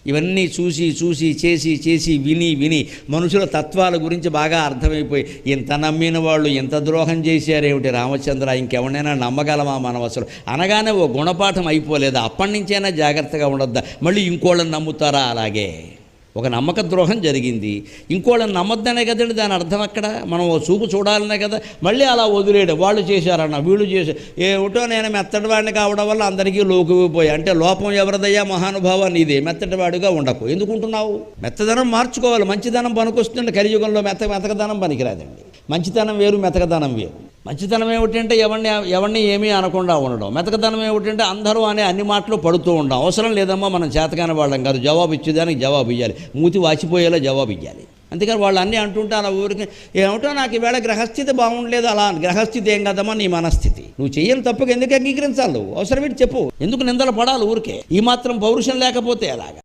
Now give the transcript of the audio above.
ఇవన్నీ చూసి చూసి చేసి చేసి విని మనుషుల తత్వాల గురించి బాగా అర్థమైపోయి ఇంత నమ్మిన వాళ్ళు ఇంత ద్రోహం చేశారేమిటి రామచంద్ర, ఇంకెవరైనా నమ్మగలమా మనం అసలు అనగానే ఓ గుణపాఠం అయిపోలేదా? అప్పటి నుంచైనా జాగ్రత్తగా ఉండొద్దా? మళ్ళీ ఇంకోళ్ళని నమ్ముతారా? అలాగే ఒక నమ్మక ద్రోహం జరిగింది, ఇంకోళ్ళని నమ్మొద్దనే కదండి దాని అర్థం. అక్కడ మనం ఓ చూపు చూడాలనే కదా. మళ్ళీ అలా వదిలేయడం, వాళ్ళు చేశారన్న వీళ్ళు చేశారు, ఏమిటో నేను మెత్తటివాడిని కావడం వల్ల అందరికీ లోకుపోయి. అంటే లోపం ఎవరిదయ్యా మహానుభావ? నీదే. మెత్తటివాడిగా ఉండకు. ఎందుకుంటున్నావు? మెత్తదనం మార్చుకోవాలి. మంచిదనం పనికొస్తుంది. కలియుగంలో మెతకదనం పనికిరాదండి. మంచితనం వేరు, మెతకదనం వేరు. మంచితనం ఏమిటంటే ఎవరిని ఏమీ అనకుండా ఉండడం. మెతకదనం ఏమిటంటే అందరూ అనే అన్ని మాటలు పడుతూ ఉండడం. అవసరం లేదమ్మా, మనం చేతకాని వాళ్ళం కాదు. జవాబు ఇచ్చేదానికి జవాబు ఇవ్వాలి, మూతి వాచిపోయేలా జవాబు ఇవ్వాలి. అందుకని వాళ్ళు అన్నీ అంటుంటే అలా ఊరికి ఏమిటో నాకు ఈవేళ గ్రహస్థితి బాగుండలేదు. అలా గ్రహస్థితి ఏం కదమ్మా, నీ మనస్థితి. నువ్వు చెయ్యని తప్పుకు ఎందుకు అంగీకరించాలి? అవసరమేంటి చెప్పు. ఎందుకు నిందలు పడాలి ఊరికే? ఈ మాత్రం పౌరుషం లేకపోతే ఎలాగా?